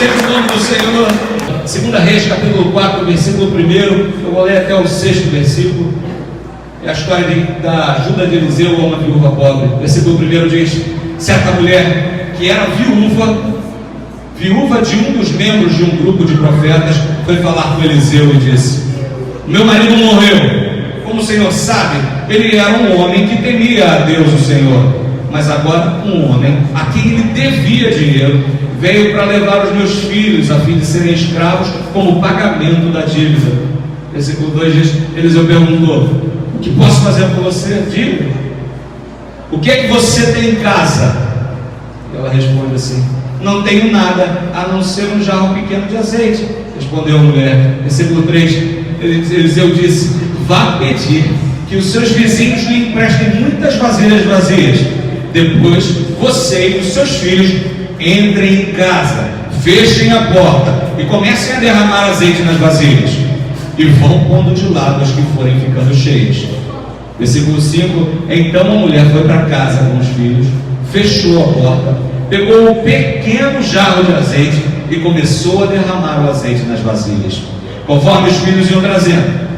seja o nome do Senhor. 2 Reis, capítulo 4, versículo 1. Eu vou ler até o 6º versículo. É a história da ajuda de Eliseu a uma viúva pobre. Versículo 1 diz: certa mulher que era viúva de um dos membros de um grupo de profetas, foi falar com Eliseu e disse: meu marido morreu. Como o Senhor sabe, ele era um homem que temia a Deus o Senhor. Mas agora um homem a quem ele devia dinheiro veio para levar os meus filhos a fim de serem escravos como pagamento da dívida. Versículo 2 diz: Eliseu perguntou: o que posso fazer por você? Diga. O que é que você tem em casa? E ela responde assim: não tenho nada a não ser um jarro pequeno de azeite. Respondeu a mulher. Versículo 3, Eliseu disse: vá pedir que os seus vizinhos lhe emprestem muitas vasilhas vazias. Depois você e os seus filhos entrem em casa, fechem a porta e comecem a derramar azeite nas vasilhas, e vão pondo de lado as que forem ficando cheias. Versículo 5: então a mulher foi para casa com os filhos, fechou a porta, pegou um pequeno jarro de azeite e começou a derramar o azeite nas vasilhas, conforme os filhos iam trazendo.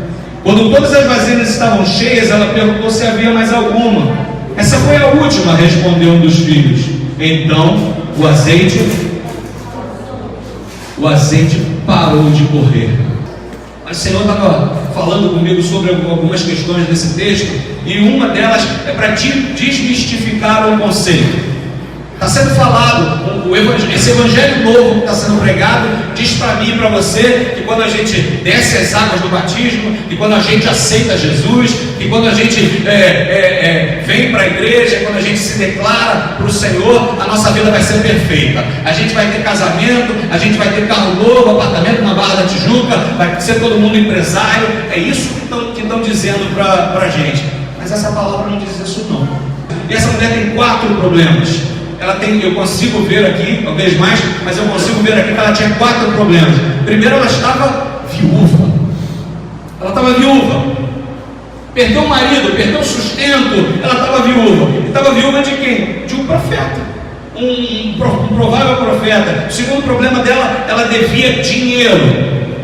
Quando todas as vasilhas estavam cheias, ela perguntou se havia mais alguma. Essa foi a última, respondeu um dos filhos. Então o azeite parou de correr. Mas o Senhor estava falando comigo sobre algumas questões desse texto, e uma delas é para desmistificar um conceito. Está sendo falado, esse evangelho novo que está sendo pregado diz para mim e para você que quando a gente desce as águas do batismo, que quando a gente aceita Jesus, que quando a gente vem para a igreja, quando a gente se declara para o Senhor, a nossa vida vai ser perfeita. A gente vai ter casamento, a gente vai ter carro novo, apartamento na Barra da Tijuca, vai ser todo mundo empresário. É isso que estão dizendo para a gente. Mas essa palavra não diz isso não. E essa mulher tem 4 problemas. Eu consigo ver aqui, talvez mais, mas eu consigo ver aqui que ela tinha 4 problemas. Primeiro, ela estava viúva. Ela estava viúva. Perdeu o marido, perdeu o sustento. Ela estava viúva. E estava viúva de quem? De um profeta. Um provável profeta. O segundo problema dela, ela devia dinheiro.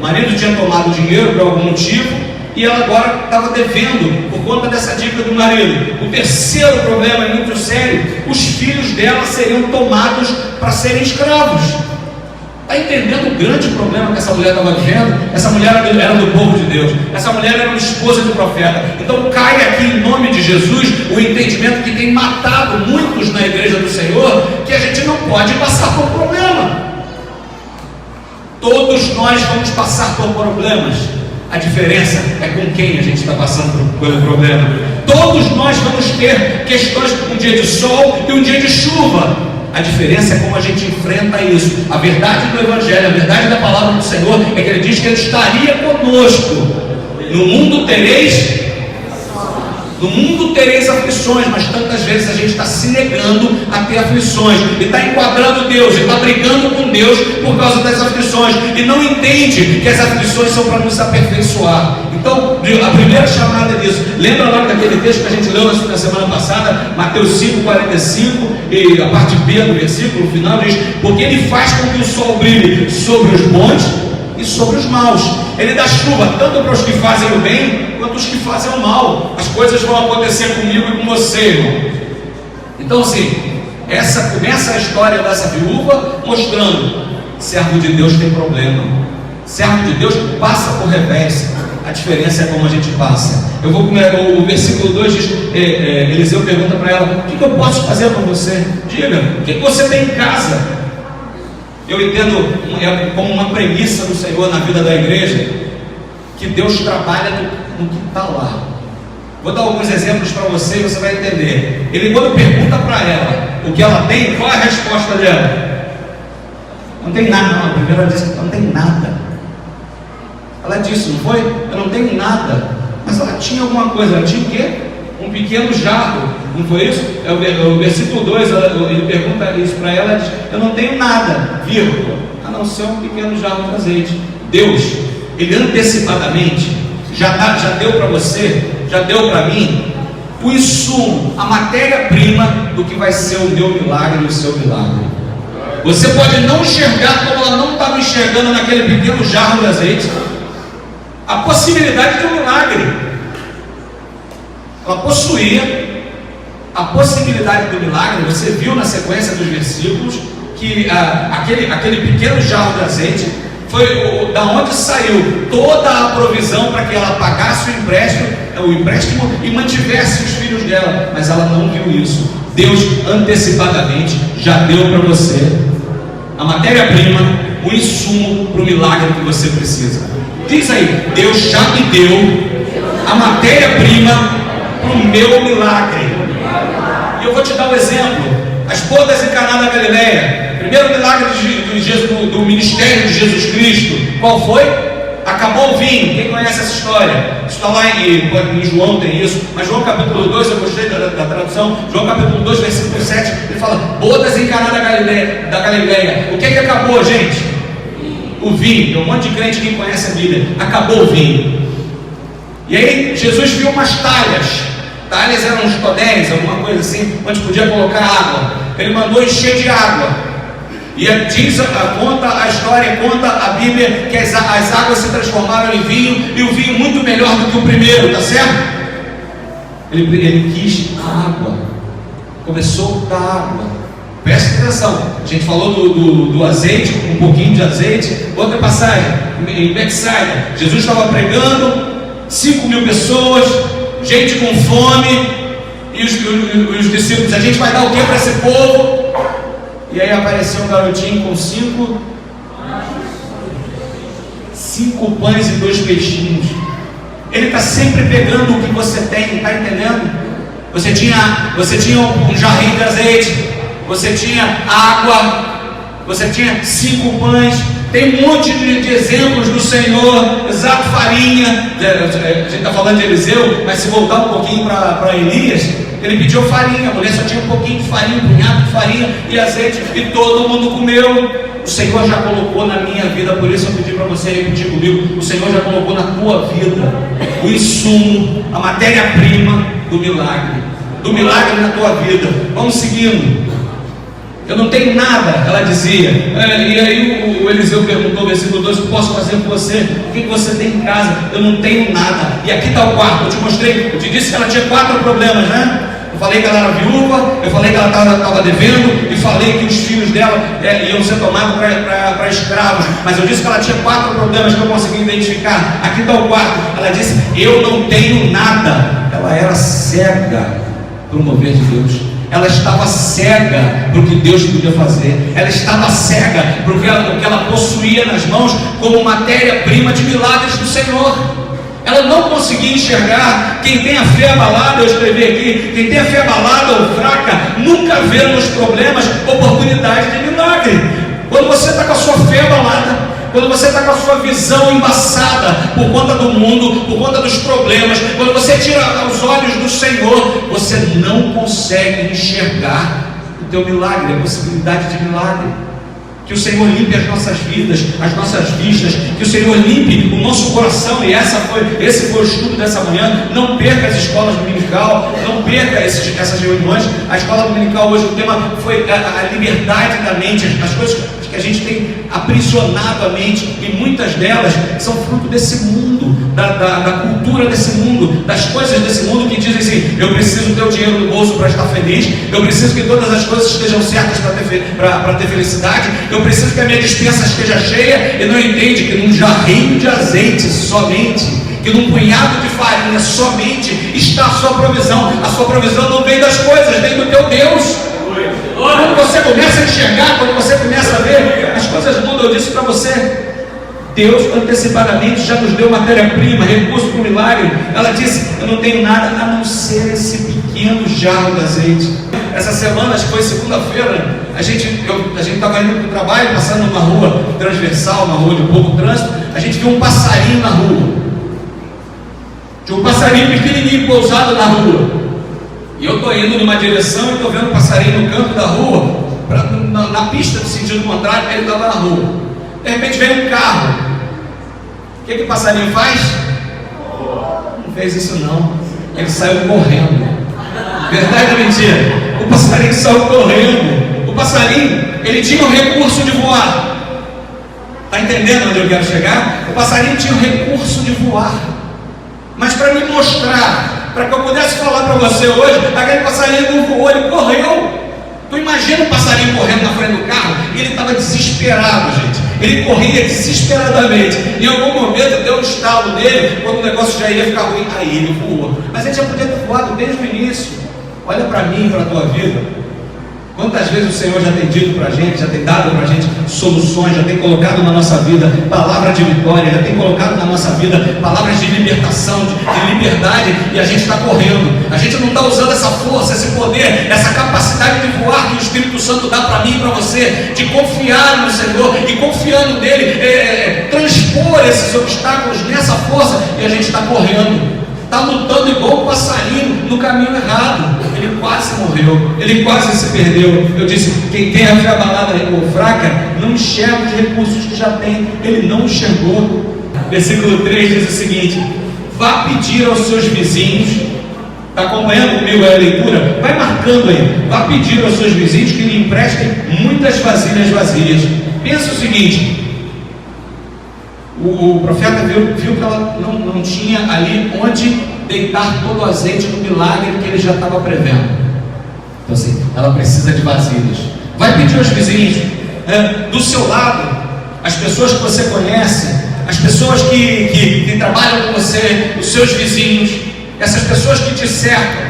O marido tinha tomado dinheiro por algum motivo, e ela agora estava devendo por conta dessa dívida do marido. O terceiro problema é muito sério: os filhos dela seriam tomados para serem escravos. Está entendendo o grande problema que essa mulher estava vivendo? Essa mulher era do povo de Deus, essa mulher era uma esposa do profeta. Então cai aqui em nome de Jesus o entendimento que tem matado muitos na igreja do Senhor, que a gente não pode passar por problema. Todos nós vamos passar por problemas. A diferença é com quem a gente está passando pelo problema. Todos nós vamos ter questões, um dia de sol e um dia de chuva. A diferença é como a gente enfrenta isso. A verdade do Evangelho, a verdade da palavra do Senhor é que Ele diz que Ele estaria conosco. No mundo tereis aflições, mas tantas vezes a gente está se negando a ter aflições, e está enquadrando Deus, e está brigando com Deus por causa das aflições, e não entende que as aflições são para nos aperfeiçoar. Então, a primeira chamada é disso. Lembra lá daquele texto que a gente leu na semana passada, Mateus 5,45, e a parte B do versículo, no final diz: porque Ele faz com que o sol brilhe sobre os bons e sobre os maus. Ele dá chuva tanto para os que fazem o bem quanto os que fazem o mal. As coisas vão acontecer comigo e com você, irmão. Então, assim, começa a história dessa viúva mostrando: servo de Deus tem problema, servo de Deus passa por revés. A diferença é como a gente passa. O versículo 2 diz: Eliseu pergunta para ela: o que eu posso fazer para você? Diga, o que você tem em casa? Eu entendo como uma premissa do Senhor na vida da igreja, que Deus trabalha no que está lá. Vou dar alguns exemplos para você e você vai entender. Ele, quando pergunta para ela o que ela tem, qual é a resposta dela? Não tem nada. Não, a primeira ela disse: não tem nada. Ela disse, não foi? Eu não tenho nada. Mas ela tinha alguma coisa. Ela tinha o quê? Um pequeno jarro. Não foi isso? O versículo 2, ele pergunta isso para ela. Ela diz: eu não tenho nada, vírgula, a não ser um pequeno jarro de azeite. Deus, Ele antecipadamente já deu para você, já deu para mim o insumo, a matéria-prima do que vai ser o meu milagre e o seu milagre. Você pode não enxergar como ela não estava enxergando naquele pequeno jarro de azeite a possibilidade de um milagre. Ela possuía a possibilidade do milagre. Você viu na sequência dos versículos que aquele pequeno jarro de azeite foi da onde saiu toda a provisão para que ela pagasse o empréstimo e mantivesse os filhos dela, mas ela não viu isso. Deus antecipadamente já deu para você a matéria-prima, o insumo para o milagre que você precisa. Diz aí: Deus já me deu a matéria-prima para o meu milagre. E eu vou te dar um exemplo: as bodas em Caná da Galileia. Primeiro milagre do ministério de Jesus Cristo, qual foi? Acabou o vinho. Quem conhece essa história? Isso está lá em João, tem isso. Mas João capítulo 2, eu gostei da tradução. João capítulo 2, versículo 7, ele fala: bodas em Caná da Galileia. O que é que acabou, gente? O vinho. Tem um monte de crente que conhece a Bíblia. Acabou o vinho. E aí Jesus viu umas talhas. Talhas eram uns tonéis, alguma coisa assim, onde podia colocar água. Ele mandou encher de água. E conta a história, conta a Bíblia, que as águas se transformaram em vinho, e o vinho muito melhor do que o primeiro, tá certo? Ele quis água, começou a dar água. Presta atenção, a gente falou do azeite, um pouquinho de azeite. Outra passagem, em Betsaida, Jesus estava pregando, 5.000 pessoas, gente com fome, e os discípulos: a gente vai dar o que para esse povo? E aí apareceu um garotinho com 5 pães e 2 peixinhos. Ele está sempre pegando o que você tem, está entendendo? Você tinha um jarrinho de azeite, você tinha água, você tinha 5 pães. Tem um monte de exemplos do Senhor. Exato, farinha. A gente está falando de Eliseu, mas se voltar um pouquinho para Elias, ele pediu farinha. A mulher só tinha um pouquinho de farinha, um punhado de farinha e azeite, e todo mundo comeu. O Senhor já colocou na minha vida, por isso eu pedi para você repetir comigo: o Senhor já colocou na tua vida o insumo, a matéria-prima do milagre na tua vida. Vamos seguindo. Eu não tenho nada, ela dizia. E aí o Eliseu perguntou, versículo 2: o que posso fazer por você? O que você tem em casa? Eu não tenho nada. E aqui está o quarto. Eu te mostrei, eu te disse que ela tinha 4 problemas, né? Eu falei que ela era viúva, eu falei que ela estava devendo, e falei que os filhos dela iam ser tomados para escravos. Mas eu disse que ela tinha 4 problemas que eu consegui identificar. Aqui está o quarto. Ela disse: eu não tenho nada. Ela era cega para o mover de Deus. Ela estava cega para o que Deus podia fazer. Ela estava cega para o que ela possuía nas mãos como matéria-prima de milagres do Senhor. Ela não conseguia enxergar. Quem tem a fé abalada, eu escrevi aqui, quem tem a fé abalada ou fraca, nunca vê nos problemas oportunidade de milagre. Quando você está com a sua fé abalada, quando você está com a sua visão embaçada por conta do mundo, por conta dos problemas, quando você tira os olhos do Senhor, você não consegue enxergar o teu milagre, a possibilidade de milagre. Que o Senhor limpe as nossas vidas, as nossas vistas, que o Senhor limpe o nosso coração. E esse foi o estudo dessa manhã. Não perca as escolas dominical, não perca essas reuniões. A escola dominical hoje, o tema foi a liberdade da mente, as coisas que a gente tem aprisionado a mente, e muitas delas são fruto desse mundo, da cultura desse mundo, das coisas desse mundo que dizem assim: eu preciso ter o dinheiro no bolso para estar feliz, eu preciso que todas as coisas estejam certas para ter felicidade, eu preciso que a minha despensa esteja cheia, e não entende que num jarrinho de azeite somente, que num punhado de farinha somente está a sua provisão. A sua provisão não vem das coisas, vem do teu Deus. Quando você começa a enxergar, quando você começa a ver, as coisas mudam. Eu disse para você, Deus antecipadamente já nos deu matéria-prima, recurso para o milagre. Ela disse: eu não tenho nada a não ser esse pequeno jarro de azeite. Essa semana, acho que foi segunda-feira, a gente estava indo para o trabalho, passando numa rua transversal, uma rua de pouco trânsito. A gente viu um passarinho na rua. Tinha um passarinho pequenininho pousado na rua. E eu estou indo numa direção e estou vendo o passarinho no canto da rua, na pista do sentido contrário, ele estava na rua. De repente vem um carro. O que o passarinho faz? Não fez isso não. Ele saiu correndo. Verdade ou mentira? O passarinho saiu correndo. O passarinho, ele tinha o recurso de voar. Está entendendo onde eu quero chegar? O passarinho tinha o recurso de voar. Mas para me mostrar, para que eu pudesse falar para você hoje, aquele passarinho não voou, ele correu. Tu imagina o passarinho correndo na frente do carro? Ele estava desesperado, gente. Ele corria desesperadamente. Em algum momento deu um estalo nele, quando o negócio já ia ficar ruim. Aí ele voou. Mas ele já podia ter voado desde o início. Olha para mim e para a tua vida. Quantas vezes o Senhor já tem dito para a gente, já tem dado para a gente soluções, já tem colocado na nossa vida palavra de vitória, já tem colocado na nossa vida palavras de libertação, de liberdade, e a gente está correndo. A gente não está usando essa força, esse poder, essa capacidade de voar que o Espírito Santo dá para mim e para você, de confiar no Senhor e confiando nele, transpor esses obstáculos nessa força, e a gente está correndo. Está lutando igual um passarinho no caminho errado. Ele quase morreu, ele quase se perdeu. Eu disse, quem tem a fé abalada ou fraca, não enxerga os recursos que já tem. Ele não enxergou. Versículo 3 diz o seguinte: vá pedir aos seus vizinhos. Está acompanhando comigo a leitura? Vai marcando aí. Vá pedir aos seus vizinhos que lhe emprestem muitas vasilhas vazias. Pensa o seguinte: o profeta viu que ela não tinha ali onde deitar todo o azeite no milagre que ele já estava prevendo. Então assim, ela precisa de vasilhas. Vai pedir aos vizinhos, do seu lado, as pessoas que você conhece, as pessoas que trabalham com você, os seus vizinhos, essas pessoas que te cercam,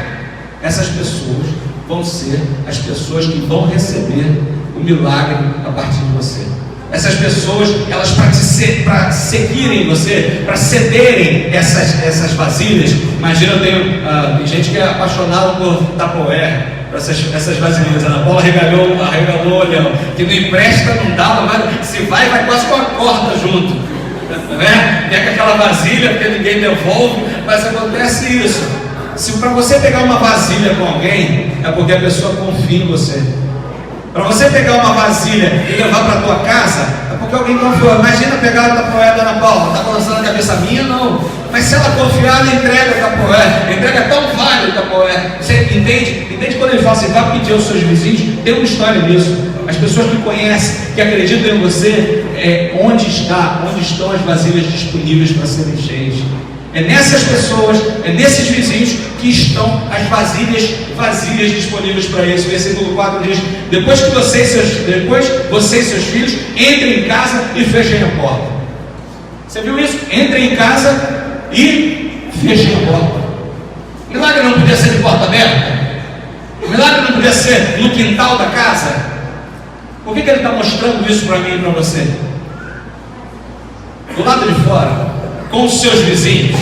essas pessoas vão ser as pessoas que vão receber o milagre a partir de você. Essas pessoas, elas para seguirem você, para cederem essas vasilhas. Imagina, tem gente que é apaixonada por Tupperware, essas vasilhas. A Ana Paula arregalou, olhão, que não empresta, não dá, mas se vai quase com a corda junto, né? Pega aquela vasilha, porque ninguém devolve, mas acontece isso. Se para você pegar uma vasilha com alguém, é porque a pessoa confia em você. Para você pegar uma vasilha e levar para a tua casa, é porque alguém confiou. Imagina pegar a Tupperware da Ana Paula, está balançando a cabeça minha, não. Mas se ela confiar, ela entrega a Tupperware, entrega tão válido a Tupperware. Você entende? Entende quando ele fala assim, vá pedir aos seus vizinhos? Tem uma história nisso. As pessoas que conhecem, que acreditam em você, onde estão as vasilhas disponíveis para serem cheias. É nessas pessoas, é nesses vizinhos que estão as vasilhas vazias disponíveis para isso. O versículo 4 diz: depois você e seus filhos entrem em casa e fechem a porta. Você viu isso? Entrem em casa e fechem a porta. O milagre não podia ser de porta aberta? O milagre não podia ser no quintal da casa? Por que ele está mostrando isso para mim e para você? Do lado de fora, com os seus vizinhos,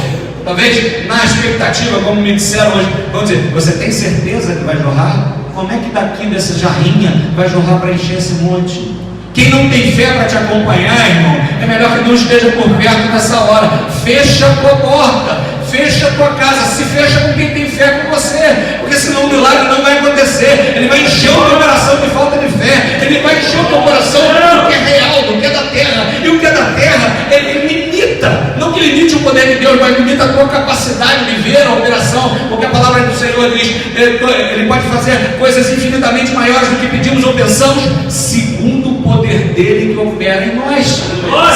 talvez na expectativa, como me disseram hoje, vamos dizer, você tem certeza que vai jorrar? Como é que daqui dessa jarrinha vai jorrar para encher esse monte? Quem não tem fé para te acompanhar, irmão, é melhor que não esteja por perto nessa hora. Fecha a tua porta, fecha a tua casa, se fecha com quem tem fé com você, porque senão o milagre não vai acontecer. Ele vai encher o teu coração de falta de fé, ele vai encher o teu coração do que é real, do que é da terra, e o que é da terra, ele limita, não que limite o poder de Deus, mas limita a tua capacidade de ver a operação, porque a palavra do Senhor diz, ele pode fazer coisas infinitamente maiores do que pedimos ou pensamos, segundo o poder dele que opera em nós.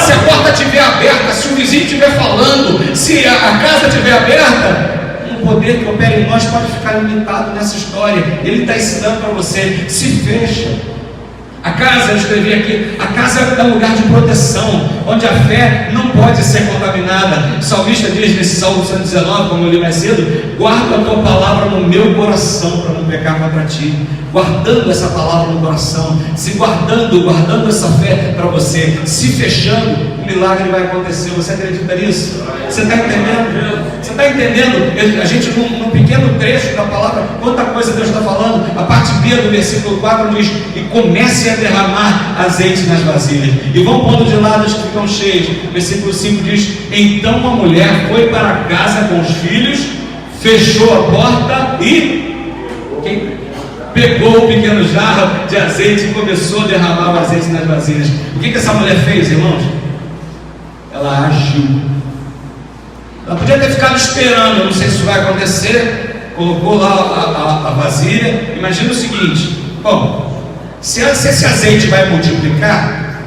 Se a porta estiver aberta, se o vizinho estiver falando, se a casa estiver aberta, o poder que opera em nós pode ficar limitado nessa história. Ele está ensinando para você, se fecha. A casa, eu escrevi aqui, a casa é um lugar de proteção, onde a fé não pode ser contaminada. O salmista diz nesse Salmo 119, como eu li mais cedo, guarda a tua palavra no meu coração para não pecar contra ti. Guardando essa palavra no coração, se guardando essa fé para você, se fechando, o milagre vai acontecer. Você acredita nisso? Você está entendendo? Você está entendendo? A gente, num pequeno trecho da palavra, quanta coisa Deus está falando. A parte B do versículo 4 diz: e comece a derramar azeite nas vasilhas, e vão pondo de lado as que ficam cheias. Versículo 5 diz: então a mulher foi para casa com os filhos, fechou a porta e pegou o pequeno jarro de azeite e começou a derramar o azeite nas vasilhas. O que essa mulher fez, irmãos? Ela agiu. Ela podia ter ficado esperando, eu não sei se isso vai acontecer. Colocou lá a vasilha. Imagina o seguinte: bom, Se esse azeite vai multiplicar,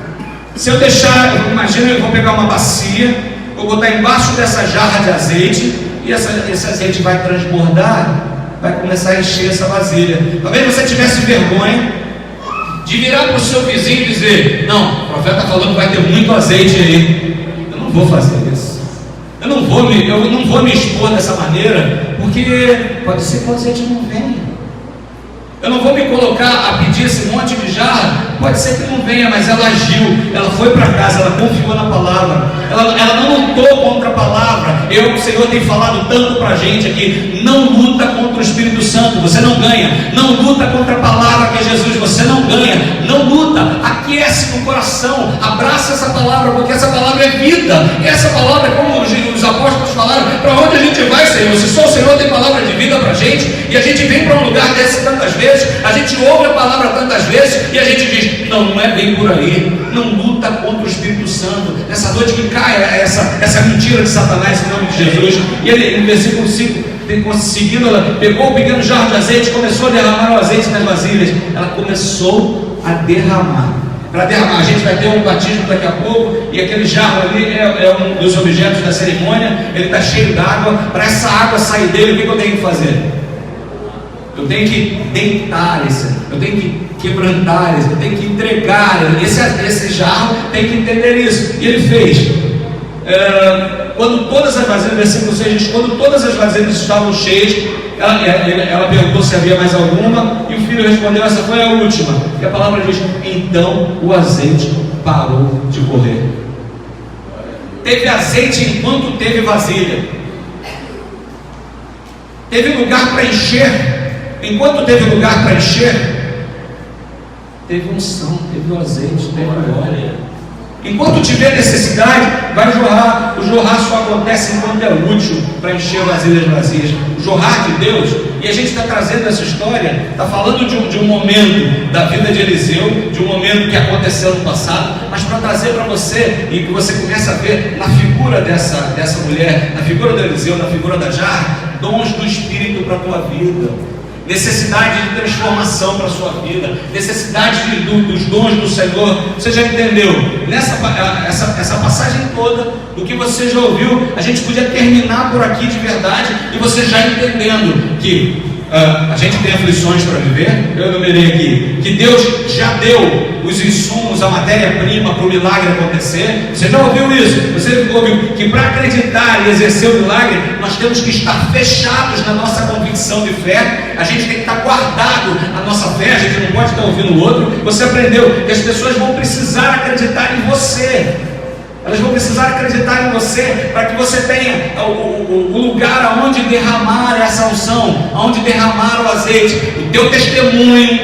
se eu deixar, imagina, eu vou pegar uma bacia, vou botar embaixo dessa jarra de azeite, e esse azeite vai transbordar, vai começar a encher essa vasilha. Talvez você tivesse vergonha de virar para o seu vizinho e dizer: não, o profeta está falando que vai ter muito azeite aí, eu não vou fazer isso, eu não vou me expor dessa maneira, porque pode ser que o azeite não venha. Eu não vou me colocar a pedir esse monte de jarra, pode ser que não venha, mas ela agiu, ela foi para casa, ela confiou na palavra, ela não lutou contra a palavra. O Senhor tem falado tanto para a gente aqui: não luta contra o Espírito Santo, você não ganha. Não luta contra a palavra que é Jesus, você não ganha. Não luta, aquece no coração, abraça essa palavra, porque essa palavra é vida. Essa palavra, como os apóstolos falaram, para onde a gente vai, Senhor? Se só o Senhor tem palavra de vida para a gente, e a gente vem para um lugar desse tantas vezes, a gente ouve a palavra tantas vezes, e a gente diz: não é bem por aí. Não luta contra o Espírito Santo. Nessa noite que cai essa mentira de Satanás em nome de Jesus. E ele, no versículo 5, seguindo, ela pegou o pequeno jarro de azeite, começou a derramar o azeite nas vasilhas. Ela começou a derramar. Para derramar, a gente vai ter um batismo daqui a pouco, e aquele jarro ali é um dos objetos da cerimônia. Ele está cheio d'água. Para essa água sair dele, o que eu tenho que fazer? Eu tenho que deitar eu tenho que quebrantar eu tenho que entregar esse jarro, tem que entender isso. E ele fez. Quando todas as vasilhas, versículo 6 diz: quando todas as vasilhas estavam cheias, ela perguntou se havia mais alguma, e o filho respondeu: essa foi a última. E a palavra diz: então o azeite parou de correr. Teve azeite enquanto teve vasilha, teve lugar para encher. Enquanto teve lugar para encher, teve unção, teve o azeite, teve o óleo. Enquanto tiver necessidade, vai jorrar. O jorrar só acontece enquanto é útil para encher vasilhas vazias. O jorrar de Deus, e a gente está trazendo essa história, está falando de um momento da vida de Eliseu, de um momento que aconteceu no passado, mas para trazer para você, e que você começa a ver na figura dessa mulher, na figura do Eliseu, na figura da jarra, dons do Espírito para a tua vida. Necessidade de transformação para a sua vida, necessidade dos dons do Senhor. Você já entendeu? Essa passagem toda do que você já ouviu, a gente podia terminar por aqui de verdade, e você já entendendo que a gente tem aflições para viver. Eu enumerei aqui que Deus já deu os insumos, a matéria-prima para o milagre acontecer. Você já ouviu isso? Você ouviu que para acreditar e exercer o milagre, nós temos que estar fechados na nossa convicção de fé. A gente tem que estar guardado a nossa fé, a gente não pode estar ouvindo o outro. Você aprendeu que as pessoas vão precisar acreditar em você. Elas vão precisar acreditar em você, para que você tenha o lugar aonde derramar essa unção, aonde derramar o azeite. O teu testemunho,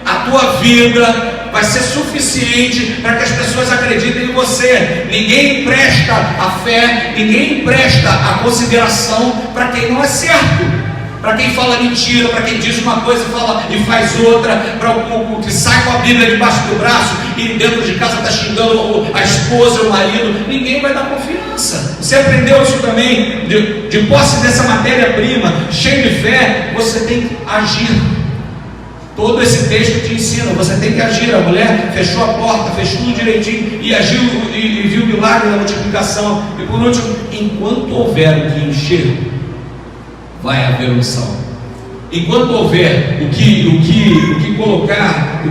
a tua vida vai ser suficiente para que as pessoas acreditem em você. Ninguém empresta a fé, ninguém empresta a consideração para quem não é certo, para quem fala mentira, para quem diz uma coisa e faz outra, para o que sai com a Bíblia debaixo do braço e dentro de casa está xingando a esposa, o marido. Ninguém vai dar confiança. Você aprendeu isso também, de posse dessa matéria-prima, cheio de fé, você tem que agir. Todo esse texto te ensina, você tem que agir. A mulher fechou a porta, fez tudo direitinho e agiu e viu o milagre da multiplicação. E por último, enquanto houver o que encher, vai haver unção. Enquanto houver o que colocar,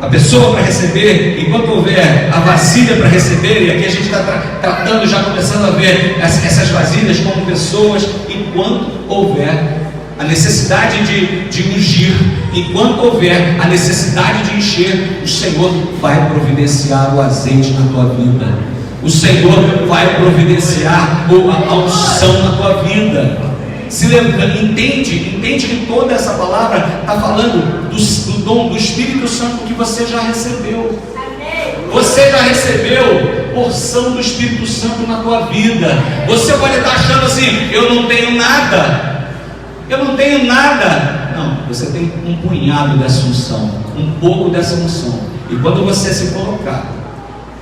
a pessoa para receber, enquanto houver a vasilha para receber, e aqui a gente está tratando, já começando a ver essas vasilhas como pessoas, enquanto houver a necessidade de ungir, enquanto houver a necessidade de encher, o Senhor vai providenciar o azeite na tua vida. O Senhor vai providenciar a unção na tua vida. Se lembra, entende que toda essa palavra está falando do dom do Espírito Santo que você já recebeu. Você já recebeu porção do Espírito Santo na tua vida. Você pode estar achando assim: eu não tenho nada, eu não tenho nada. Não, você tem um punhado dessa unção, um pouco dessa unção. E quando você se colocar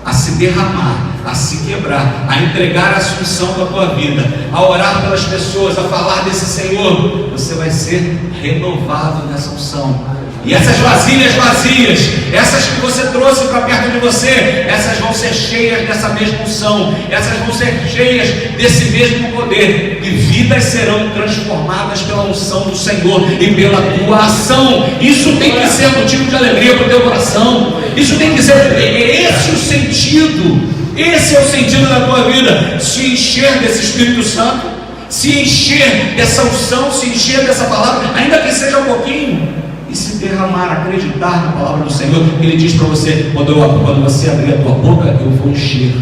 a se derramar, a se quebrar, a entregar a unção da tua vida, a orar pelas pessoas, a falar desse Senhor, você vai ser renovado nessa unção. E essas vasilhas vazias, essas que você trouxe para perto de você, essas vão ser cheias dessa mesma unção, essas vão ser cheias desse mesmo poder, e vidas serão transformadas pela unção do Senhor e pela tua ação. Isso tem que ser motivo de alegria para o teu coração. Isso tem que ser, esse é o sentido, esse é o sentido da tua vida, se encher desse Espírito Santo, se encher dessa unção, se encher dessa palavra, ainda que seja um pouquinho, e se derramar, acreditar na palavra do Senhor. Ele diz para você: quando você abrir a tua boca, eu vou encher.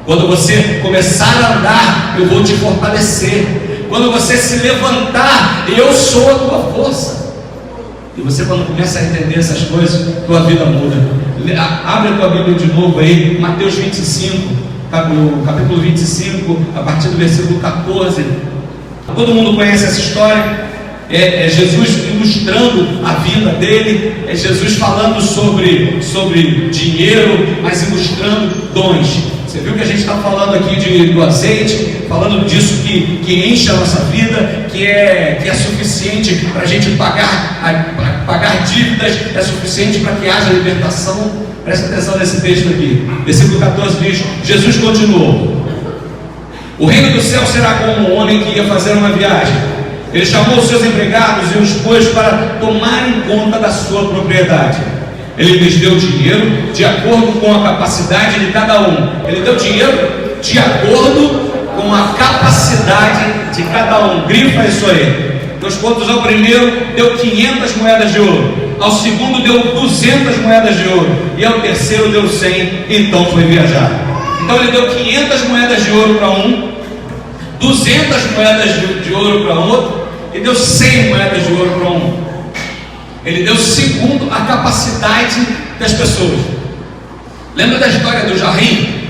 Quando você começar a andar, eu vou te fortalecer. Quando você se levantar, eu sou a tua força. E você, quando começa a entender essas coisas, tua vida muda. Abre a tua Bíblia de novo aí, Mateus 25, capítulo 25, a partir do versículo 14. Todo mundo conhece essa história. É Jesus ilustrando a vida dele, é Jesus falando sobre dinheiro, mas ilustrando dons. Você viu que a gente está falando aqui do azeite, falando disso que enche a nossa vida, que é suficiente para a gente pagar dívidas, é suficiente para que haja libertação. Presta atenção nesse texto aqui, versículo 14 diz: Jesus continuou: o reino do céu será como um homem que ia fazer uma viagem. Ele chamou os seus empregados e os pôs para tomarem conta da sua propriedade. Ele lhes deu dinheiro de acordo com a capacidade de cada um. Ele deu dinheiro de acordo com a capacidade de cada um. Grifa isso aí. Dos pontos, ao primeiro deu 500 moedas de ouro, ao segundo deu 200 moedas de ouro, e ao terceiro deu 100, então foi viajar. Então ele deu 500 moedas de ouro para um, 200 moedas de ouro para outro, e deu 100 moedas de ouro para um. Ele deu segundo a capacidade das pessoas. Lembra da história do jardim?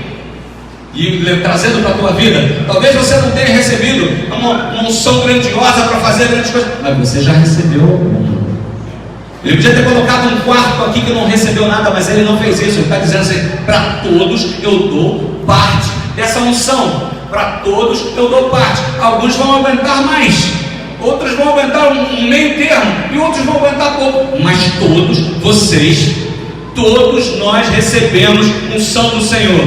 E trazendo para a tua vida, talvez você não tenha recebido uma unção grandiosa para fazer grandes coisas, mas você já recebeu alguma. Ele podia ter colocado um quarto aqui que não recebeu nada, mas ele não fez isso. Ele está dizendo assim: para todos eu dou parte dessa unção. Para todos eu dou parte. Alguns vão aguentar mais, outros vão aguentar um meio termo, e outros vão aguentar pouco. Mas todos vocês, todos nós recebemos unção do Senhor.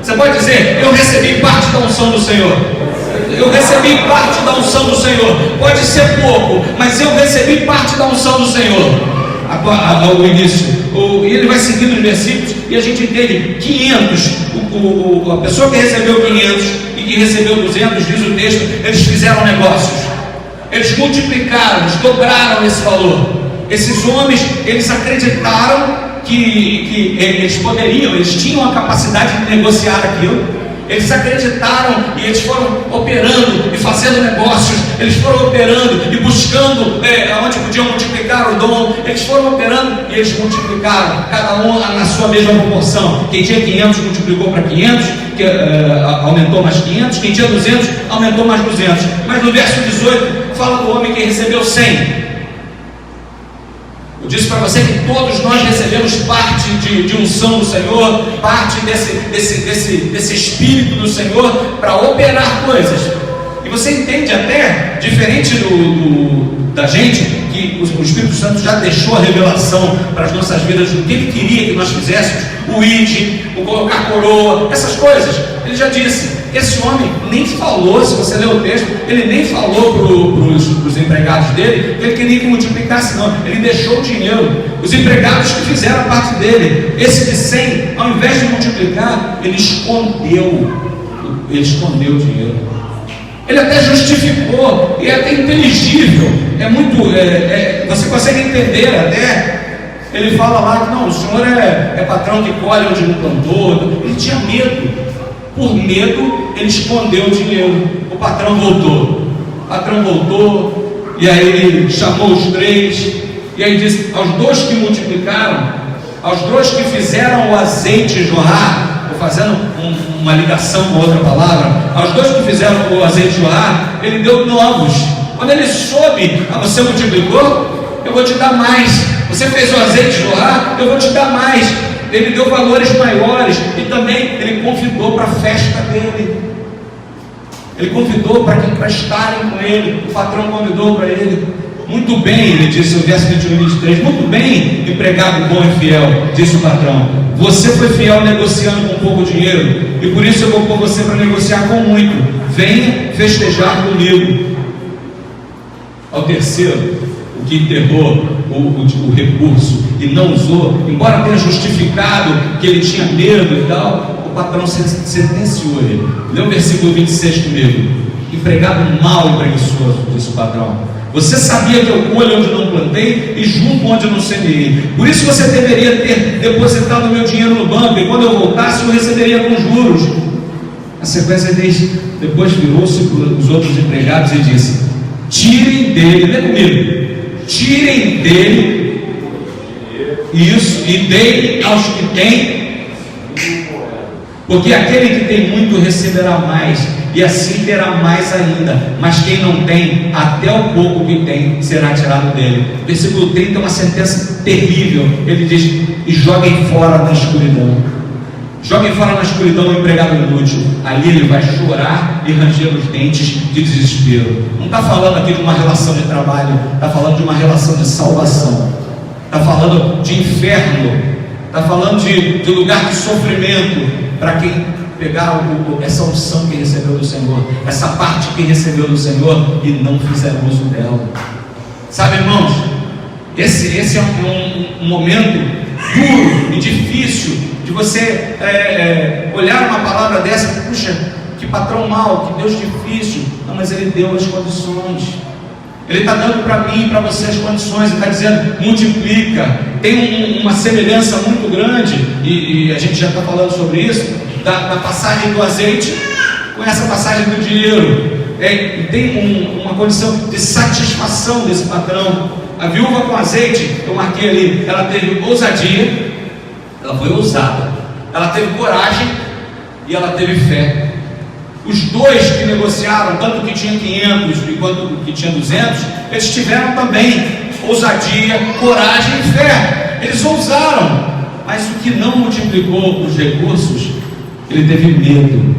Você pode dizer: eu recebi parte da unção do Senhor. Eu recebi parte da unção do Senhor. Pode ser pouco, mas eu recebi parte da unção do Senhor. Ao início, e ele vai seguindo os versículos, e a gente entende 500, a pessoa que recebeu 500 e que recebeu 200, diz o texto, eles fizeram negócios, eles multiplicaram, eles dobraram esse valor. Esses homens, eles acreditaram que eles poderiam, eles tinham a capacidade de negociar aquilo. Eles acreditaram e eles foram operando e fazendo negócios. Eles foram operando e buscando onde podiam multiplicar o dom. Eles foram operando e eles multiplicaram, cada um na sua mesma proporção. Quem tinha 500 multiplicou para 500, aumentou mais 500. Quem tinha 200 aumentou mais 200. Mas no verso 18 fala do homem que recebeu 100. Eu disse para você que todos nós recebemos parte de unção do Senhor, parte desse Espírito do Senhor para operar coisas. E você entende até, diferente da gente, que o Espírito Santo já deixou a revelação para as nossas vidas do que Ele queria que nós fizéssemos, o id, o colocar coroa, essas coisas. Ele já disse. Esse homem nem falou, se você ler o texto, ele nem falou para os empregados dele que ele queria que multiplicasse, não. Ele deixou o dinheiro. Os empregados que fizeram a parte dele, esse de 100, ao invés de multiplicar, ele escondeu o dinheiro. Ele até justificou, e é até inteligível, você consegue entender até. Ele fala lá que não, o senhor é patrão que colhe onde não plantou. Ele tinha medo. Por medo, ele escondeu o dinheiro. O patrão voltou, e aí ele chamou os 3, e aí disse: aos 2 que multiplicaram, aos 2 que fizeram o azeite jorrar, estou fazendo uma ligação com outra palavra, aos 2 que fizeram o azeite jorrar, ele deu novos. Quando ele soube: você multiplicou, eu vou te dar mais. Você fez o azeite jorrar, eu vou te dar mais. Ele deu valores maiores, e também ele convidou para a festa dele. Ele convidou para estarem com ele. O patrão convidou para ele. Muito bem, ele disse, o verso 21 e 23, muito bem, empregado bom e fiel, disse o patrão. Você foi fiel negociando com pouco dinheiro, e por isso eu vou pôr você para negociar com muito. Venha festejar comigo. Ao terceiro, o que enterrou o recurso e não usou, embora tenha justificado que ele tinha medo e tal, o patrão sentenciou ele. Lê o versículo 26 comigo. Empregado mau e preguiçoso, disse o patrão. Você sabia que eu colho onde não plantei e junto onde não semeei. Por isso você deveria ter depositado o meu dinheiro no banco, e quando eu voltasse eu receberia com juros. A sequência diz, depois virou-se para os outros empregados e disse: tirem dele, lê comigo, tirem dele isso e deem aos que têm, porque aquele que tem muito receberá mais, e assim terá mais ainda, mas quem não tem, até o pouco que tem será tirado dele. Versículo 30 é uma sentença terrível. Ele diz: e joguem fora na escuridão. Joguem fora na escuridão o empregado inútil. Ali ele vai chorar e ranger os dentes de desespero. Não está falando aqui de uma relação de trabalho, está falando de uma relação de salvação, está falando de inferno, está falando de lugar de sofrimento para quem pegar essa unção que recebeu do Senhor, essa parte que recebeu do Senhor e não fizer uso dela. Sabe, irmãos, esse é um momento duro e difícil de você olhar uma palavra dessa. Puxa, que patrão mau, que Deus difícil. Não, mas Ele deu as condições. Ele está dando para mim e para você as condições. Ele está dizendo: multiplica. Tem uma semelhança muito grande, e a gente já está falando sobre isso, da passagem do azeite com essa passagem do dinheiro. E tem uma condição de satisfação desse patrão. A viúva com azeite, eu marquei ali, ela teve ousadia, ela foi ousada, ela teve coragem e ela teve fé. Os dois que negociaram, tanto que tinha 500 quanto que tinha 200, eles tiveram também ousadia, coragem e fé. Eles ousaram, mas o que não multiplicou os recursos, ele teve medo,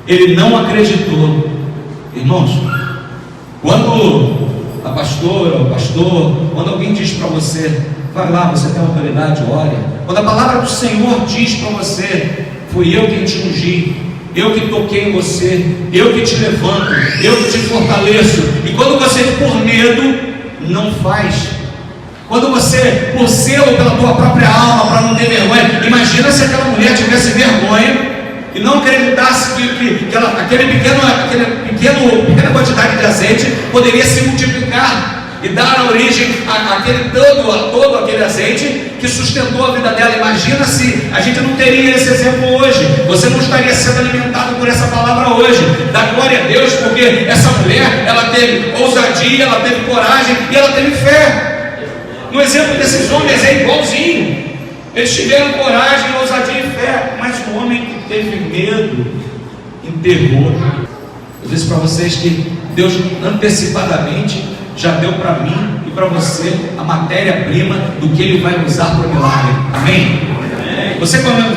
ele não acreditou. Irmãos, quando a pastora, o pastor, quando alguém diz para você: vai lá, você tem autoridade, ore. Quando a palavra do Senhor diz para você: fui eu quem te ungi, eu que toquei em você, eu que te levanto, eu que te fortaleço. E quando você, por medo, não faz, quando você, por zelo pela tua própria alma, para não ter vergonha, imagina se aquela mulher tivesse vergonha e não acreditasse que pequena quantidade de azeite poderia se multiplicar e dar origem a todo aquele azeite que sustentou a vida dela. Imagina se a gente não teria esse exemplo hoje, você não estaria sendo alimentado por essa palavra hoje. Dá glória a Deus, porque essa mulher, ela teve ousadia, ela teve coragem e ela teve fé. No exemplo desses homens é igualzinho. Eles tiveram coragem, ousadia e fé, mas o homem que teve medo enterrou. Eu disse para vocês que Deus antecipadamente já deu para mim e para você a matéria-prima do que Ele vai usar para o milagre. Amém?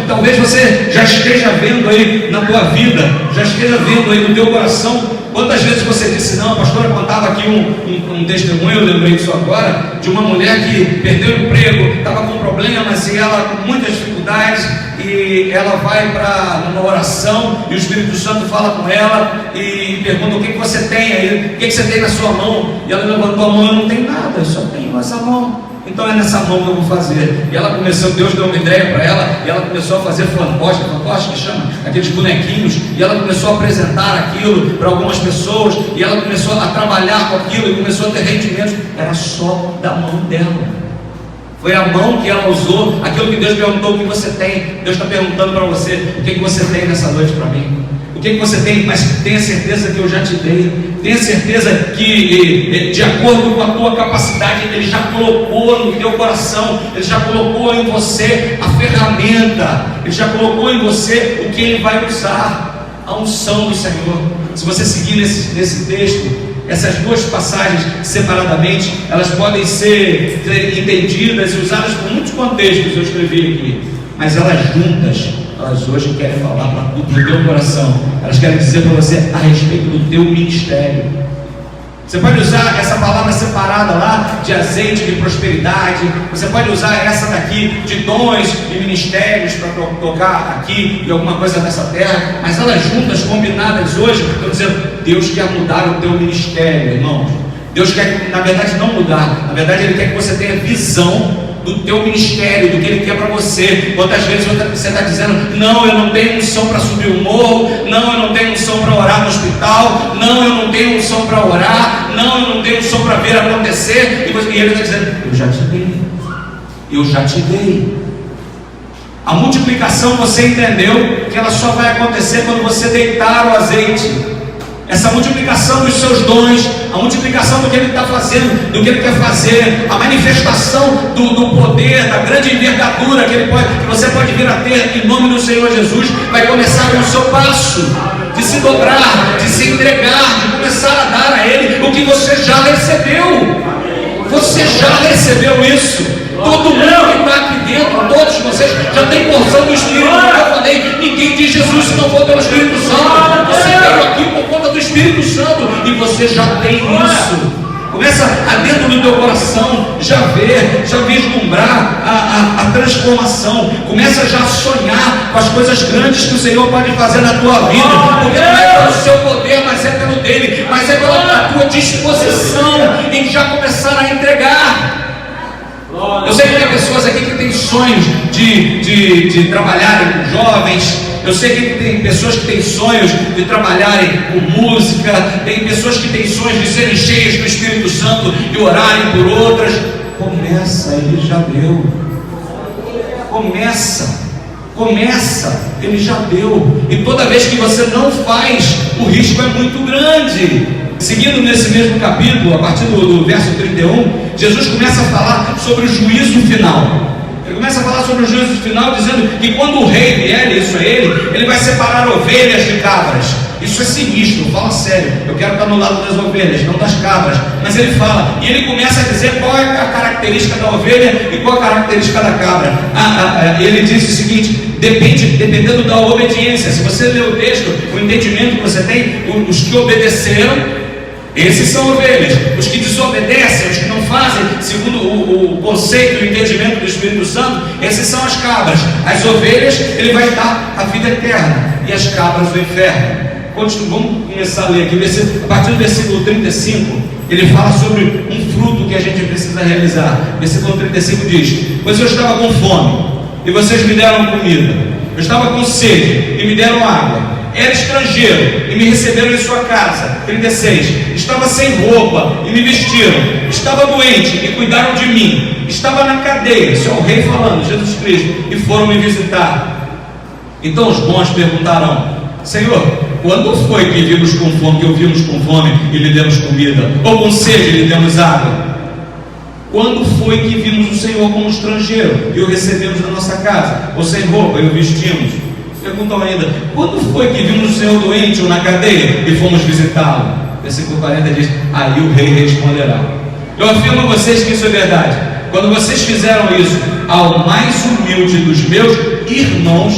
Talvez você já esteja vendo aí na tua vida, já esteja vendo aí no teu coração. Quantas vezes você disse: não, a pastora contava aqui um testemunho, eu lembrei disso agora, de uma mulher que perdeu o emprego, estava com problemas e ela com muitas dificuldades, e ela vai para uma oração e o Espírito Santo fala com ela e pergunta: o que você tem aí? O que você tem na sua mão? E ela levantou a mão: eu não tenho nada, eu só tenho essa mão. Então é nessa mão que eu vou fazer. E ela começou, Deus deu uma ideia para ela, e ela começou a fazer fantoche que chama, aqueles bonequinhos, e ela começou a apresentar aquilo para algumas pessoas, e ela começou a trabalhar com aquilo, e começou a ter rendimentos. Era só da mão dela. Foi a mão que ela usou, aquilo que Deus perguntou: o que você tem? Deus está perguntando para você: o que você tem nessa noite para mim? O que você tem? Mas tenha certeza que eu já te dei. Tenha certeza que, de acordo com a tua capacidade, Ele já colocou no teu coração, Ele já colocou em você a ferramenta, Ele já colocou em você o que Ele vai usar, a unção do Senhor. Se você seguir nesse texto, essas duas passagens separadamente, elas podem ser entendidas e usadas por muitos contextos, eu escrevi aqui, mas elas juntas, elas hoje querem falar para o teu coração. Elas querem dizer para você a respeito do teu ministério. Você pode usar essa palavra separada lá de azeite de prosperidade. Você pode usar essa daqui de dons e ministérios para tocar aqui em alguma coisa nessa terra. Mas elas juntas, combinadas hoje, estou dizendo, Deus quer mudar o teu ministério, irmãos. Deus quer, na verdade, não mudar. Na verdade, Ele quer que você tenha visão do teu ministério, do que Ele quer para você. Quantas vezes você está dizendo, não, eu não tenho unção para subir o morro, não, eu não tenho unção para orar no hospital, não, eu não tenho unção para orar, não, eu não tenho unção para ver acontecer, e Ele está dizendo, eu já te dei, eu já te dei. A multiplicação, você entendeu que ela só vai acontecer quando você deitar o azeite. Essa multiplicação dos seus dons, a multiplicação do que Ele está fazendo, do que Ele quer fazer, a manifestação do poder, da grande envergadura que você pode vir a ter em nome do Senhor Jesus, vai começar com o seu passo, de se dobrar, de se entregar, de começar a dar a Ele o que você já recebeu. Você já recebeu isso. Todo mundo que está aqui dentro, todos vocês já tem porção do Espírito. Eu falei, ninguém diz Jesus se não for pelo Espírito Santo. Você veio aqui por conta do Espírito Santo e você já tem isso. Começa a dentro do teu coração já ver, já vislumbrar a transformação. Começa já a sonhar com as coisas grandes que o Senhor pode fazer na tua vida. Porque não é pelo seu poder, mas é pelo dele. Mas é pela tua disposição em já começar a entregar. Eu sei que tem pessoas aqui que têm sonhos de trabalharem com jovens. Eu sei que tem pessoas que têm sonhos de trabalharem com música. Tem pessoas que têm sonhos de serem cheias do Espírito Santo e orarem por outras. Começa, Ele já deu. Começa, Ele já deu. E toda vez que você não faz, o risco é muito grande. Seguindo nesse mesmo capítulo, a partir do verso 31, Jesus começa a falar sobre o juízo final. Ele começa a falar sobre o juízo final, dizendo que quando o rei vier, isso é ele vai separar ovelhas de cabras. Isso é sinistro, fala sério. Eu quero estar no lado das ovelhas, não das cabras. Mas ele fala, e ele começa a dizer qual é a característica da ovelha e qual a característica da cabra. Ele diz o seguinte: dependendo da obediência. Se você ler o texto, o entendimento que você tem, os que obedeceram, esses são ovelhas. Os que desobedecem, os que não fazem segundo o conceito e o entendimento do Espírito Santo, esses são as cabras. As ovelhas, ele vai dar a vida eterna, e as cabras o inferno. Vamos começar a ler aqui, a partir do versículo 35, ele fala sobre um fruto que a gente precisa realizar. Versículo 35 diz: pois eu estava com fome, e vocês me deram comida. Eu estava com sede, e me deram água. Era estrangeiro, e me receberam em sua casa. 36. Estava sem roupa, e me vestiram. Estava doente, e cuidaram de mim. Estava na cadeia, isso é o rei falando, Jesus Cristo, e foram me visitar. Então os bons perguntarão: Senhor, quando foi que vimos com fome, que ouvimos com fome e lhe demos comida? Ou com sede e lhe demos água? Quando foi que vimos o Senhor como estrangeiro e o recebemos na nossa casa? Ou sem roupa e o vestimos? Perguntam ainda: quando foi que vimos o Senhor doente ou na cadeia e fomos visitá-lo? Versículo 40 diz: aí o rei responderá: eu afirmo a vocês que isso é verdade. Quando vocês fizeram isso ao mais humilde dos meus irmãos,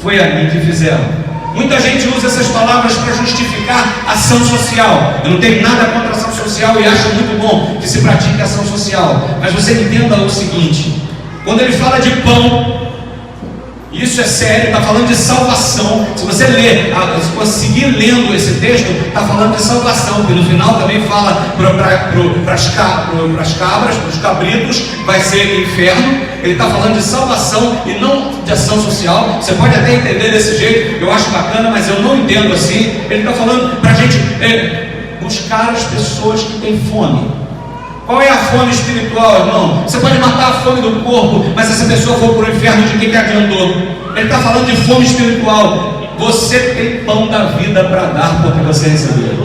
foi a mim que fizeram. Muita gente usa essas palavras para justificar ação social. Eu não tenho nada contra ação social e acho muito bom que se pratique ação social. Mas você entenda o seguinte: quando ele fala de pão, isso é sério, está falando de salvação. Se você ler, se você seguir lendo esse texto, está falando de salvação, porque no final também fala para as cabras, para os cabritos, vai ser inferno. Ele está falando de salvação e não de ação social. Você pode até entender desse jeito, eu acho bacana, mas eu não entendo assim. Ele está falando para a gente buscar as pessoas que têm fome. Qual é a fome espiritual, irmão? Você pode matar a fome do corpo, mas se essa pessoa for para o inferno, de que adiantou? Ele está falando de fome espiritual. Você tem pão da vida para dar porque você recebeu.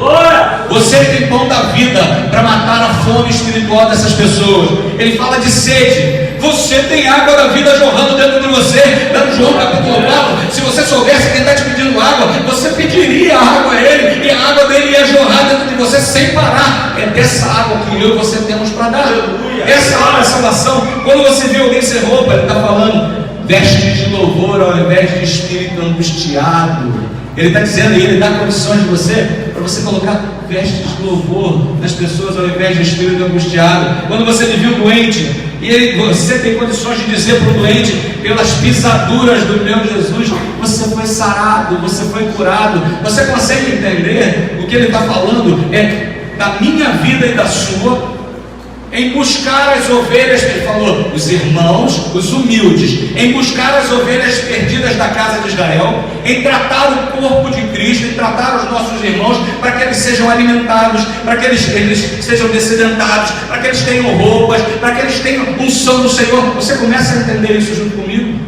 Você tem pão da vida para matar a fome espiritual dessas pessoas. Ele fala de sede. Você tem água da vida jorrando dentro de você. Dando João capítulo 4. Se você soubesse quem está te pedindo água, você pediria água a ele, e a água dele ia jorrar dentro de você sem parar. É dessa água que eu e você temos para dar. Essa água é salvação. Quando você vê alguém sem roupa, ele está falando: veste de louvor ao invés de espírito angustiado. Ele está dizendo, e ele dá condições de você, para você colocar vestes de louvor nas pessoas ao invés de espírito angustiado. Quando você me viu doente, você tem condições de dizer para o doente: pelas pisaduras do meu Jesus, você foi sarado, você foi curado. Você consegue entender o que ele está falando? É da minha vida e da sua, em buscar as ovelhas, ele falou, os irmãos, os humildes, em buscar as ovelhas perdidas da casa de Israel, em tratar o corpo de Cristo, em tratar os nossos irmãos, para que eles sejam alimentados, para que eles sejam dessedentados, para que eles tenham roupas, para que eles tenham unção do Senhor. Você começa a entender isso junto comigo?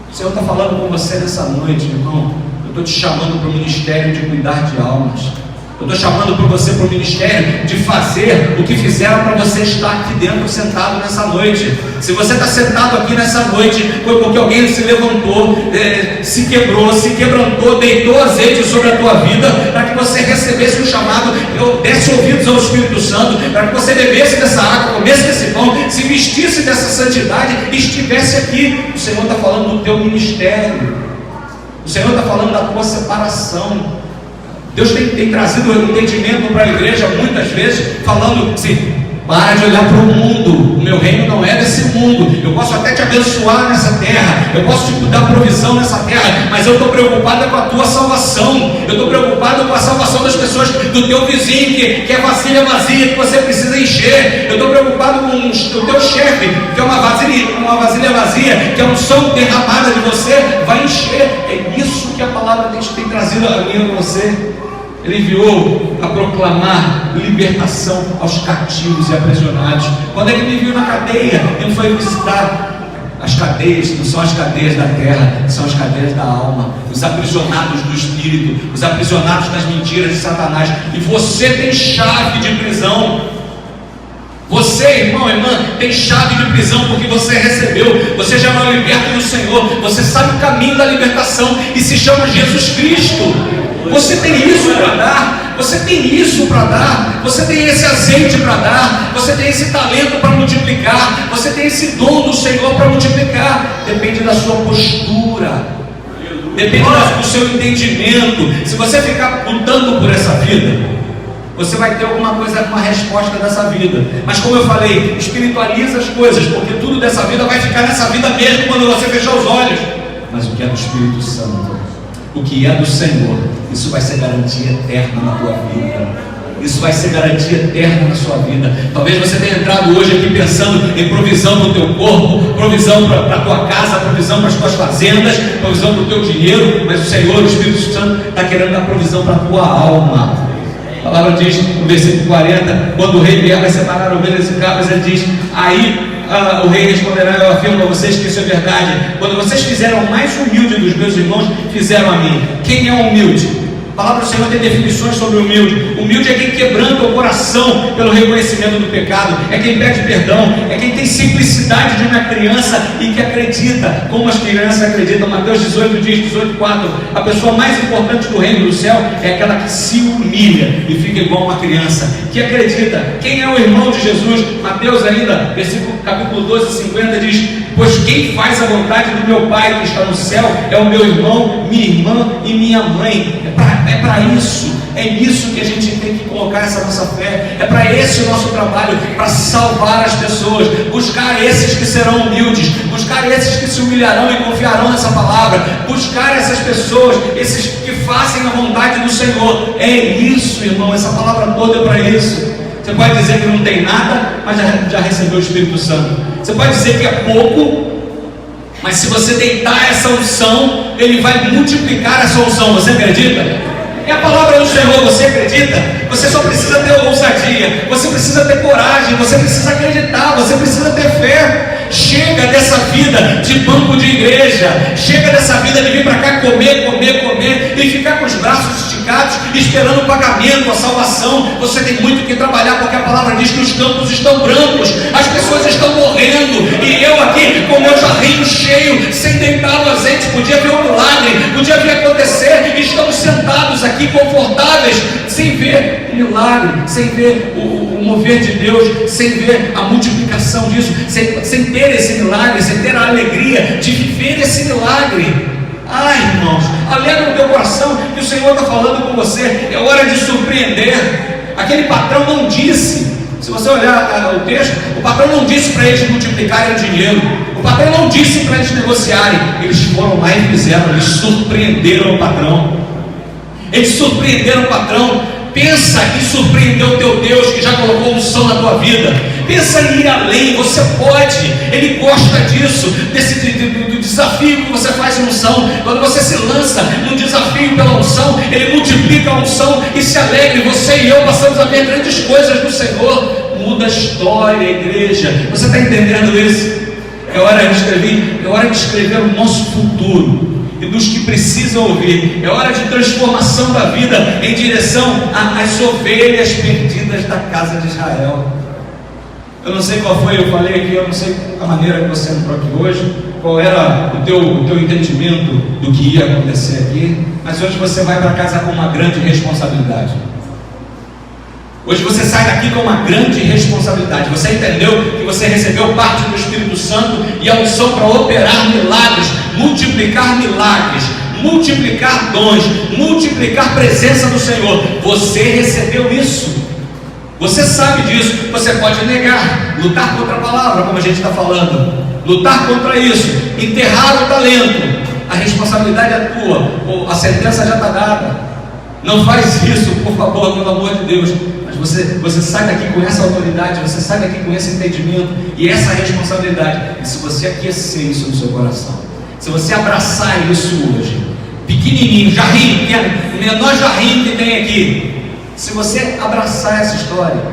O Senhor está falando com você nessa noite, irmão. Eu estou te chamando para o ministério de cuidar de almas. Eu estou chamando para você, para o ministério, de fazer o que fizeram para você estar aqui dentro, sentado nessa noite. Se você está sentado aqui nessa noite, foi porque alguém se levantou, se quebrou, se quebrantou, deitou azeite sobre a tua vida, para que você recebesse um chamado, desse ouvidos ao Espírito Santo, para que você bebesse dessa água, comesse desse pão, se vestisse dessa santidade e estivesse aqui. O Senhor está falando do teu ministério. O Senhor está falando da tua separação. Deus tem trazido o entendimento para a igreja muitas vezes, falando assim: para de olhar para o mundo, o meu reino não é desse mundo. Eu posso até te abençoar nessa terra, eu posso te dar provisão nessa terra, mas eu estou preocupado com a tua salvação. Eu estou preocupado com a salvação das pessoas, do teu vizinho que é vasilha vazia, que você precisa encher. Eu estou preocupado com o teu chefe, que é uma vasilha vazia, que a unção derramada de você vai encher. É isso que a palavra de Deus tem trazido a mim e a você. Ele enviou a proclamar libertação aos cativos e aprisionados. Quando ele me viu na cadeia, ele foi visitar as cadeias. Não são as cadeias da terra, são as cadeias da alma, os aprisionados do espírito, os aprisionados das mentiras de Satanás. E você tem chave de prisão. Você, irmão, irmã, tem chave de prisão porque você recebeu. Você já não é liberto do Senhor. Você sabe o caminho da libertação e se chama Jesus Cristo. Você tem isso para dar, você tem isso para dar, você tem esse azeite para dar, você tem esse talento para multiplicar, você tem esse dom do Senhor para multiplicar. Depende da sua postura, depende do seu entendimento. Se você ficar lutando por essa vida, você vai ter alguma coisa, uma resposta dessa vida. Mas como eu falei, espiritualiza as coisas, porque tudo dessa vida vai ficar nessa vida mesmo quando você fechar os olhos. Mas o que é do Espírito Santo, o que é do Senhor, isso vai ser garantia eterna na tua vida. Isso vai ser garantia eterna na sua vida. Talvez você tenha entrado hoje aqui pensando em provisão para o teu corpo, provisão para a tua casa, provisão para as tuas fazendas, provisão para o teu dinheiro, mas o Senhor, o Espírito Santo, está querendo dar provisão para a tua alma. A palavra diz no versículo 40, quando o rei vier vai separar ovelhas e cabras, ele diz: aí o rei responderá: eu afirmo a vocês que isso é verdade. Quando vocês fizeram o mais humilde dos meus irmãos, fizeram a mim. Quem é humilde? A palavra do Senhor tem definições sobre o humilde. Humilde é quem quebranta o coração pelo reconhecimento do pecado, é quem pede perdão, é quem tem simplicidade de uma criança e que acredita como as crianças acreditam. Mateus 18 diz, 18:4, a pessoa mais importante do reino do céu é aquela que se humilha e fica igual uma criança, que acredita. Quem é o irmão de Jesus? Mateus ainda, capítulo 12:50 diz: pois quem faz a vontade do meu Pai que está no céu é o meu irmão, minha irmã e minha mãe. É para isso, é nisso que a gente tem que colocar essa nossa fé. É para esse o nosso trabalho, para salvar as pessoas, buscar esses que serão humildes, buscar esses que se humilharão e confiarão nessa palavra, buscar essas pessoas, esses que fazem a vontade do Senhor. É isso, irmão, essa palavra toda é para isso. Você pode dizer que não tem nada, mas já recebeu o Espírito Santo. Você pode dizer que é pouco, mas se você deitar essa unção, Ele vai multiplicar essa unção. Você acredita? É a palavra do Senhor, você acredita? Você só precisa ter ousadia, você precisa ter coragem, você precisa acreditar, você precisa ter fé. Chega dessa vida de banco de igreja, chega dessa vida de vir para cá comer e ficar com os braços esticados, esperando o pagamento, a salvação. Você tem muito que trabalhar, porque a palavra diz que os campos estão brancos, as pessoas estão morrendo, e eu aqui com o meu jarrinho cheio, sem deitar o azeite, podia ver um milagre, podia ver acontecer, e estamos sentados aqui confortáveis, sem ver o milagre, sem ver o mover de Deus, sem ver a multiplicação disso, sem ter esse milagre, sem ter a alegria de viver esse milagre. Ai, irmãos, alegra no teu coração que o Senhor está falando com você. É hora de surpreender. Aquele patrão não disse, se você olhar o texto, o patrão não disse para eles multiplicarem o dinheiro, o patrão não disse para eles negociarem. Eles foram lá e fizeram, eles surpreenderam o patrão. Eles surpreenderam o patrão. Pensa em surpreender o teu Deus, que já colocou unção na tua vida. Pensa em ir além, você pode. Ele gosta disso, do desafio que você faz em unção. Quando você se lança num desafio pela unção, Ele multiplica a unção e se alegre. Você e eu passamos a ver grandes coisas do Senhor. Muda a história, a igreja. Você está entendendo isso? É hora de escrever o nosso futuro e dos que precisam ouvir. É hora de transformação da vida em direção às ovelhas perdidas da casa de Israel. Eu não sei qual foi, eu falei aqui, eu não sei a maneira que você entrou aqui hoje, qual era o teu entendimento do que ia acontecer aqui, mas hoje você vai para casa com uma grande responsabilidade. Hoje você sai daqui com uma grande responsabilidade. Você entendeu que você recebeu parte do Espírito Santo e a unção para operar milagres, multiplicar dons, multiplicar presença do Senhor. Você recebeu isso. Você sabe disso. Você pode negar, lutar contra a palavra, como a gente está falando, lutar contra isso, enterrar o talento. A responsabilidade é tua, a sentença já está dada. Não faz isso, por favor, pelo amor de Deus. Mas você sai daqui com essa autoridade, você sai daqui com esse entendimento e essa responsabilidade. E se você aquecer isso no seu coração, se você abraçar isso hoje, pequenininho, jarrinho, o menor jarrinho que tem aqui, se você abraçar essa história,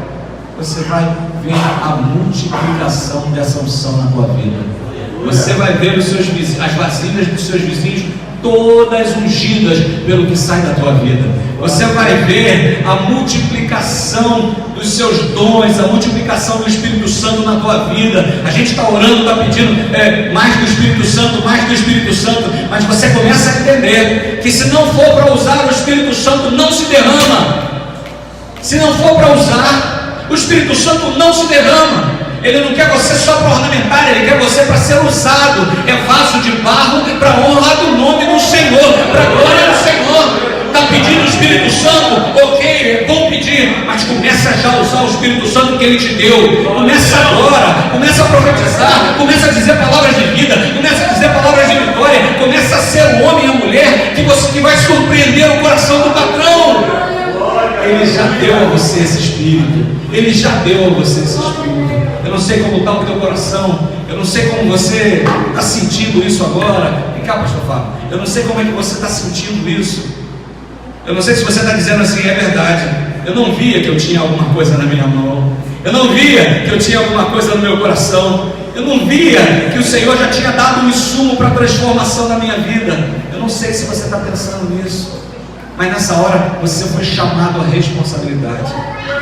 você vai ver a multiplicação dessa unção na tua vida. Você vai ver os seus vizinhos, as vasilhas dos seus vizinhos todas ungidas pelo que sai da tua vida. Você vai ver a multiplicação dos seus dons, a multiplicação do Espírito Santo na tua vida. A gente está orando, está pedindo mais do Espírito Santo, mas você começa a entender que se não for para usar o Espírito Santo, não se derrama. Se não for para usar, o Espírito Santo não se derrama. Ele não quer você só para ornamentar, Ele quer você para ser usado. É vaso de barro para a honra do nome do Senhor, para a glória do Senhor. Está pedindo o Espírito Santo? Ok, é bom pedir, mas começa já a usar o Espírito Santo que Ele te deu. Começa agora, começa a profetizar, começa a dizer palavras de vida, começa a dizer palavras de vitória, começa a ser o homem e a mulher que vai surpreender o coração do patrão. Ele já deu a você esse Espírito. Ele já deu a você esse Espírito. Eu não sei como está o teu coração. Eu não sei como você está sentindo isso agora. Vem cá, pastor Fábio. Eu não sei como é que você está sentindo isso. Eu não sei se você está dizendo assim, é verdade. Eu não via que eu tinha alguma coisa na minha mão. Eu não via que eu tinha alguma coisa no meu coração. Eu não via que o Senhor já tinha dado um insumo para a transformação da minha vida. Eu não sei se você está pensando nisso. Mas nessa hora você foi chamado à responsabilidade.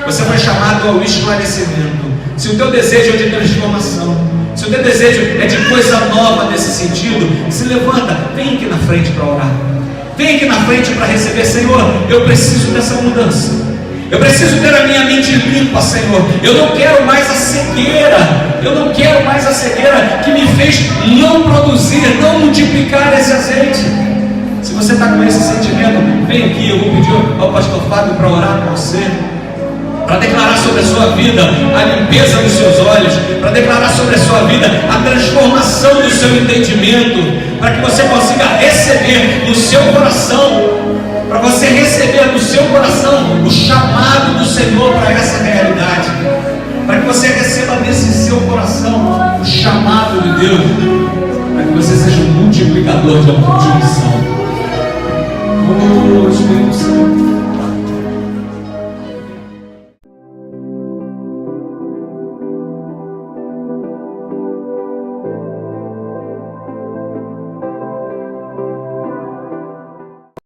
Você foi chamado ao esclarecimento. Se o teu desejo é de transformação, se o teu desejo é de coisa nova nesse sentido, se levanta, vem aqui na frente para orar. Vem aqui na frente para receber. Senhor, eu preciso dessa mudança. Eu preciso ter a minha mente limpa, Senhor. Eu não quero mais a cegueira. Eu não quero mais a cegueira que me fez não produzir, não multiplicar esse azeite. Se você está com esse sentimento, vem aqui. Eu vou pedir ao pastor Fábio para orar com você, para declarar sobre a sua vida a limpeza dos seus olhos, para declarar sobre a sua vida a transformação do seu entendimento, para que você consiga receber no seu coração, para você receber no seu coração o chamado do Senhor para essa realidade, para que você receba nesse seu coração o chamado de Deus, para que você seja um multiplicador de unção. Oh, Espírito Santo.